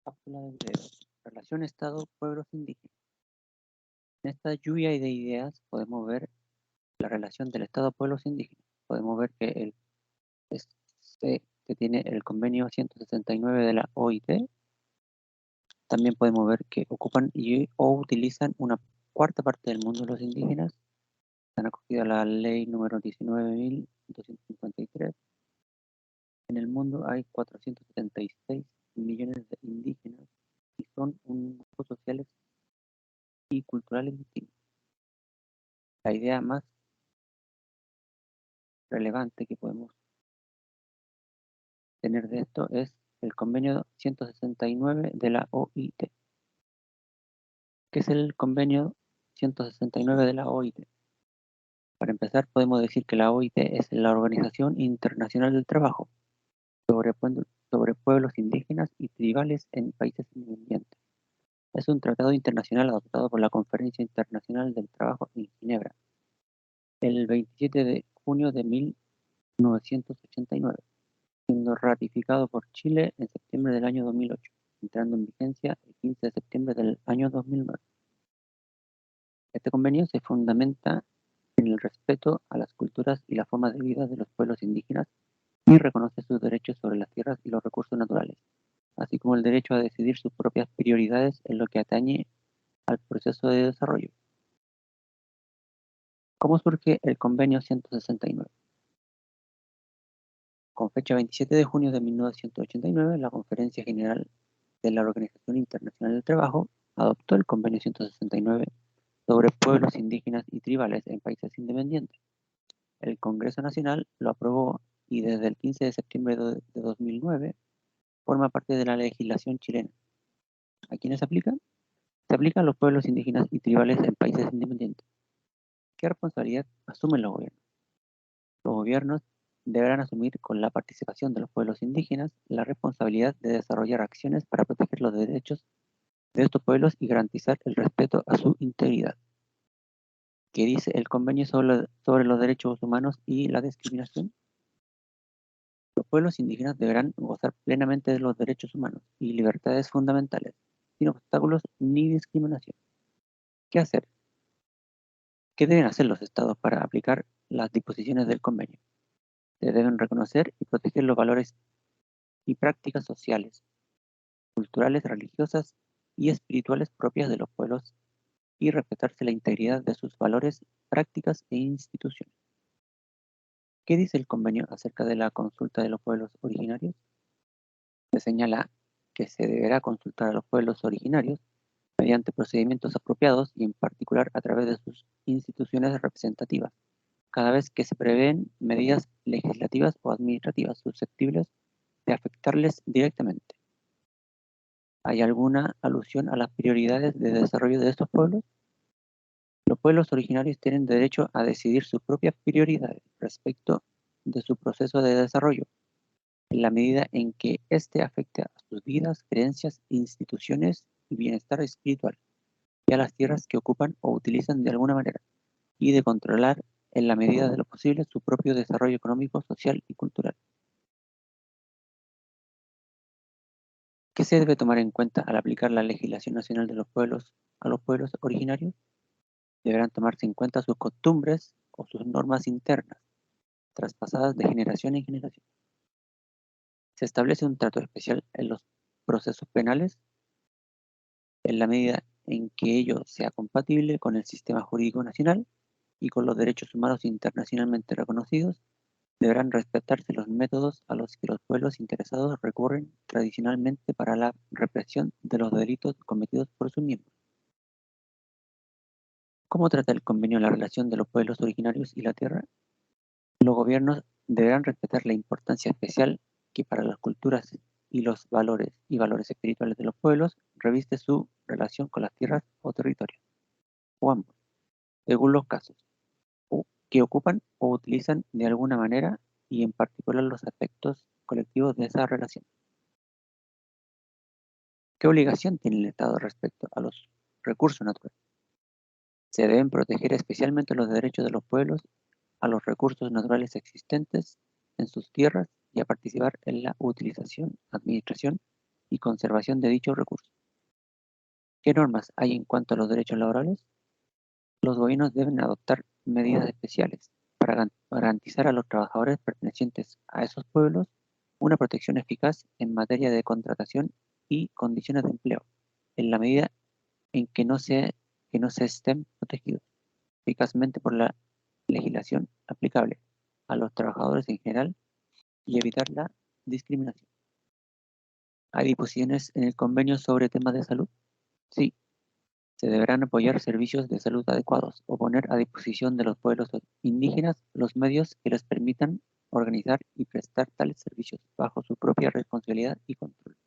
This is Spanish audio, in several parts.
Cápsula de videos. Relación Estado-Pueblos indígenas. En esta lluvia de ideas podemos ver la relación del Estado-Pueblos indígenas. Podemos ver que tiene el convenio 169 de la OIT. También podemos ver que ocupan o utilizan una cuarta parte del mundo los indígenas. Han acogido a la ley número 19.253. En el mundo hay 476 millones de indígenas y son un grupo sociales y culturales distintos. La idea más relevante que podemos tener de esto es el convenio 169 de la OIT. ¿Qué es el convenio 169 de la OIT? Para empezar, podemos decir que la OIT es la Organización Internacional del Trabajo sobre pueblos indígenas y tribales en países independientes. Es un tratado internacional adoptado por la Conferencia Internacional del Trabajo en Ginebra el 27 de junio de 1989. Siendo ratificado por Chile en septiembre del año 2008, entrando en vigencia el 15 de septiembre del año 2009. Este convenio se fundamenta en el respeto a las culturas y la forma de vida de los pueblos indígenas y reconoce sus derechos sobre las tierras y los recursos naturales, así como el derecho a decidir sus propias prioridades en lo que atañe al proceso de desarrollo. ¿Cómo surge el convenio 169? Con fecha 27 de junio de 1989, la Conferencia General de la Organización Internacional del Trabajo adoptó el Convenio 169 sobre pueblos indígenas y tribales en países independientes. El Congreso Nacional lo aprobó y desde el 15 de septiembre de 2009 forma parte de la legislación chilena. ¿A quiénes se aplica? Se aplica a los pueblos indígenas y tribales en países independientes. ¿Qué responsabilidad asumen los gobiernos? Los gobiernos deberán asumir con la participación de los pueblos indígenas la responsabilidad de desarrollar acciones para proteger los derechos de estos pueblos y garantizar el respeto a su integridad. ¿Qué dice el convenio sobre los derechos humanos y la discriminación? Los pueblos indígenas deberán gozar plenamente de los derechos humanos y libertades fundamentales, sin obstáculos ni discriminación. ¿Qué hacer? ¿Qué deben hacer los estados para aplicar las disposiciones del convenio? Se deben reconocer y proteger los valores y prácticas sociales, culturales, religiosas y espirituales propias de los pueblos y respetarse la integridad de sus valores, prácticas e instituciones. ¿Qué dice el convenio acerca de la consulta de los pueblos originarios? Se señala que se deberá consultar a los pueblos originarios mediante procedimientos apropiados y en particular a través de sus instituciones representativas, cada vez que se prevén medidas legislativas o administrativas susceptibles de afectarles directamente. ¿Hay alguna alusión a las prioridades de desarrollo de estos pueblos? Los pueblos originarios tienen derecho a decidir sus propias prioridades respecto de su proceso de desarrollo, en la medida en que éste afecte a sus vidas, creencias, instituciones y bienestar espiritual, y a las tierras que ocupan o utilizan de alguna manera, y de controlar en la medida de lo posible su propio desarrollo económico, social y cultural. ¿Qué se debe tomar en cuenta al aplicar la legislación nacional de los pueblos a los pueblos originarios? Deberán tomarse en cuenta sus costumbres o sus normas internas, traspasadas de generación en generación. Se establece un trato especial en los procesos penales en la medida en que ello sea compatible con el sistema jurídico nacional y con los derechos humanos internacionalmente reconocidos. Deberán respetarse los métodos a los que los pueblos interesados recurren tradicionalmente para la represión de los delitos cometidos por sus miembros. ¿Cómo trata el convenio la relación de los pueblos originarios y la tierra? Los gobiernos deberán respetar la importancia especial que para las culturas y los valores espirituales de los pueblos reviste su relación con las tierras o territorios, o ambos, según los casos, que ocupan o utilizan de alguna manera y en particular los aspectos colectivos de esa relación. ¿Qué obligación tiene el Estado respecto a los recursos naturales? Se deben proteger especialmente los derechos de los pueblos a los recursos naturales existentes en sus tierras y a participar en la utilización, administración y conservación de dichos recursos. ¿Qué normas hay en cuanto a los derechos laborales? Los gobiernos deben adoptar medidas especiales para garantizar a los trabajadores pertenecientes a esos pueblos una protección eficaz en materia de contratación y condiciones de empleo, en la medida en que no se estén protegidos eficazmente por la legislación aplicable a los trabajadores en general y evitar la discriminación. ¿Hay disposiciones en el convenio sobre temas de salud? Sí, se deberán apoyar servicios de salud adecuados o poner a disposición de los pueblos indígenas los medios que les permitan organizar y prestar tales servicios bajo su propia responsabilidad y control.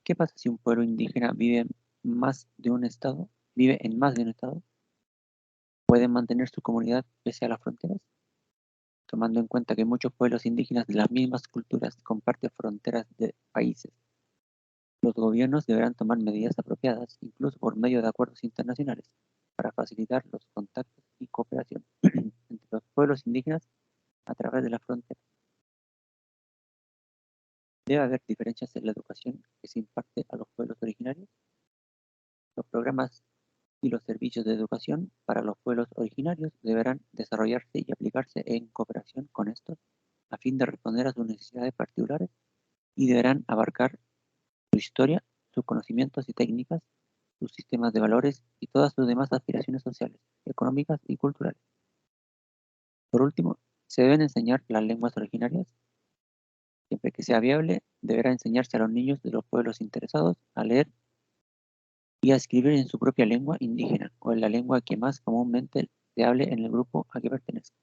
¿Qué pasa si un pueblo indígena vive en más de un estado? ¿Pueden mantener su comunidad pese a las fronteras? Tomando en cuenta que muchos pueblos indígenas de las mismas culturas comparten fronteras de países, los gobiernos deberán tomar medidas apropiadas, incluso por medio de acuerdos internacionales, para facilitar los contactos y cooperación entre los pueblos indígenas a través de la frontera. ¿Debe haber diferencias en la educación que se imparte a los pueblos originarios? Los programas y los servicios de educación para los pueblos originarios deberán desarrollarse y aplicarse en cooperación con estos a fin de responder a sus necesidades particulares y deberán abarcar su historia, sus conocimientos y técnicas, sus sistemas de valores y todas sus demás aspiraciones sociales, económicas y culturales. Por último, se deben enseñar las lenguas originarias. Siempre que sea viable, deberá enseñarse a los niños de los pueblos interesados a leer y a escribir en su propia lengua indígena o en la lengua que más comúnmente se hable en el grupo a que pertenece.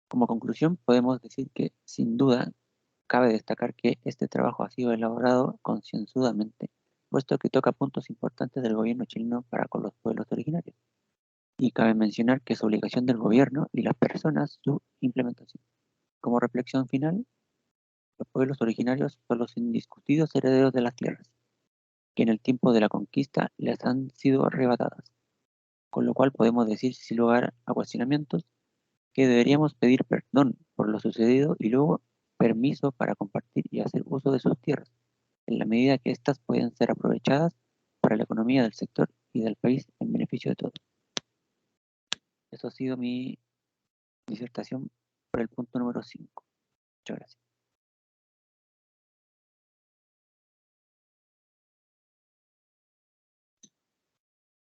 Como conclusión, podemos decir que, sin duda, cabe destacar que este trabajo ha sido elaborado concienzudamente, puesto que toca puntos importantes del gobierno chileno para con los pueblos originarios. Y cabe mencionar que es obligación del gobierno y las personas su implementación. Como reflexión final, los pueblos originarios son los indiscutidos herederos de las tierras, que en el tiempo de la conquista les han sido arrebatadas, con lo cual podemos decir sin lugar a cuestionamientos que deberíamos pedir perdón por lo sucedido y luego permiso para compartir y hacer uso de sus tierras, en la medida que éstas pueden ser aprovechadas para la economía del sector y del país en beneficio de todos. Eso ha sido mi disertación por el punto número 5. Muchas gracias.